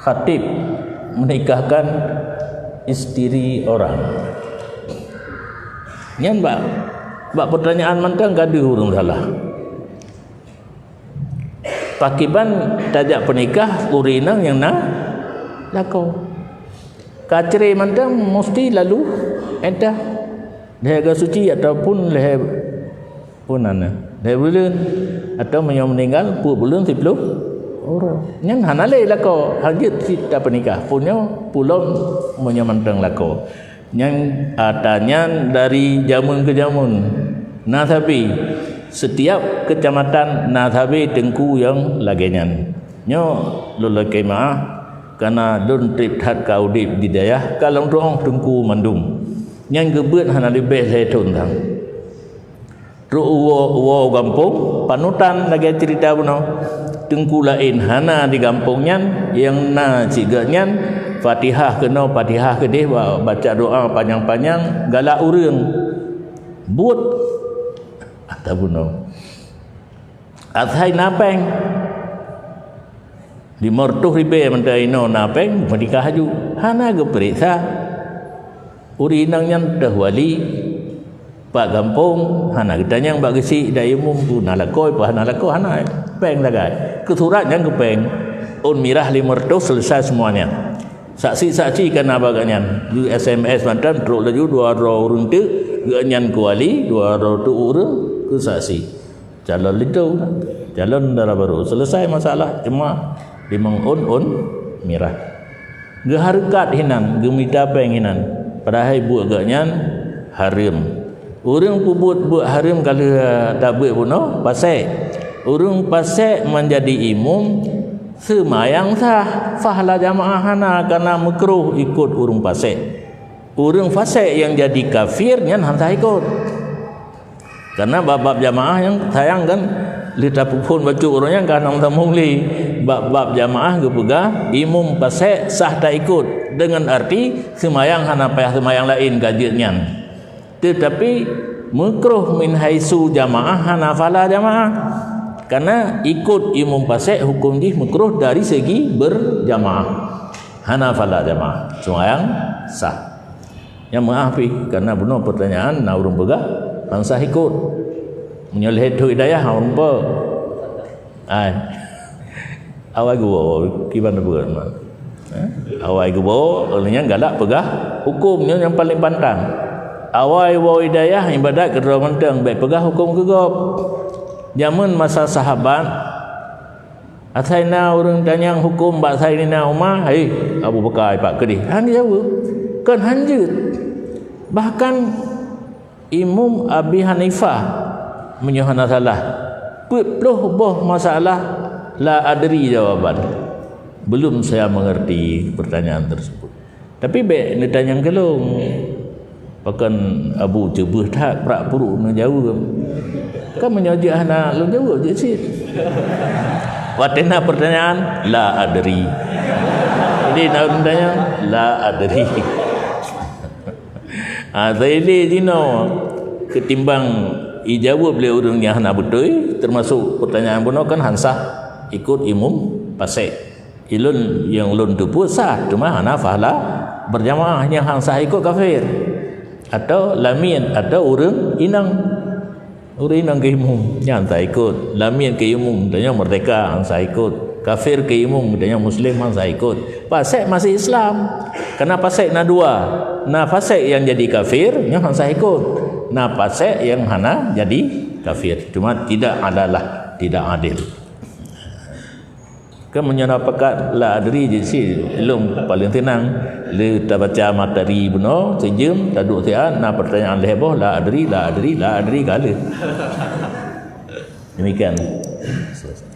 khatib menikahkan isteri orang. Nyan bak pertanyaan mantang gaduh urang salah. Pakiban tajak penikah urinang yang lako. Kacere mantang mesti lalu entah leher suci ataupun leher punana. Leher bulan atau meninggal bulan 10 orang. Nyan hanale lako hajat kita penikah punya pulau menyamantang lako. Yang adanya dari zaman ke zaman. Nathabi setiap kecamatan Nathabi tengku yang lagenyan. Nyo lolaki maah karena don trip hat kaudip di dayah kalau doang tengku mandum. Yang gebet hana lebih zaitun tang. Ru uwo gampung panutan lagi cerita buno. Tengku lain hana di kampungnya yang na ciganyan Fatihah kena Fatihah ke dia baca doa panjang-panjang galak urang buat ataupun athai napeng di mertuh ribe mendaino napeng menikah haju hana ge periksa urinang yang dah wali pak kampung hana gedanyang bak gesi dai umum tu nalakoi pa nalako hana peng lagai kesurat yang kepeng un mirah li mertuh selesai semuanya. Saksi-saksi kan abaganyan di SMS mantan truk laju 2 orang tu ganyan kuali 2 orang tu urang ke saksi calon itu calon darah baru selesai masalah cuma dimang un mirah ge harkat hinan ge mita peng hinan padahal buat ganyan harim urang pubut buat harim kalau tak buat puno pasai urang pasai menjadi imam semayang sah fahla jamaah hana karena makruh ikut urang fasik. Urang fasik yang jadi kafir nyan hantah ikut. Karena bab-bab jamaah yang sayang kan lita pun baca orangnya kan nang tamuli bab-bab jamaah ge pegah imam fasik sah tak ikut dengan arti semayang hana payah semayang lain gajitnyan. Tetapi makruh min haisu jamaah hana fala jamaah. Karena ikut imam fasik hukum dia makruh dari segi berjamaah. Hanafala jamaah sembahyang sah. Yang maafi karena benar pertanyaan na urang begah bangsa ikut. Menyeleh tu hidayah urang pe. Awai gua kiban beut mah. Awai gua orangnya galak pegah hukumnya yang paling pantang. Awai wa hidayah ibadat kedua mentang baik pegah hukum gegap. Zaman masa sahabat asaina orang tanya hukum bak sayyidina Umar Abu Bakar pak kedih han jawab kan hanjut bahkan Imam Abi Hanifah menyuhana salah puluh boh masalah la adri jawaban belum saya mengerti pertanyaan tersebut tapi baik ni tanya kelong bahkan Abu Jebah tak prak puruk menjawab kan menyajak anak lu jawab je sit watena pertanyaan la adri jadi nak tanya la adri zaili dino ketimbang ijawab oleh orang yang hana betul termasuk pertanyaan buno kan hansah ikut imam fasik ilun yang lun tu pun sah cuma hana fahla berjamaah yang hansah ikut kafir atau lamin atau orang inang ke imam yang tak ikut lamin ke imam tanya merdeka yang tak ikut kafir ke imam tanya muslim yang tak ikut fasik masih Islam karena fasik na dua na fasik yang jadi kafir yang tak ikut na fasik yang hana jadi kafir cuma tidak adalah tidak adil kan menyana pekat la adri je si belum paling tenang le ta baca materi benar sejam tak duk sian na pertanyaan leboh la adri kala demikian selesai.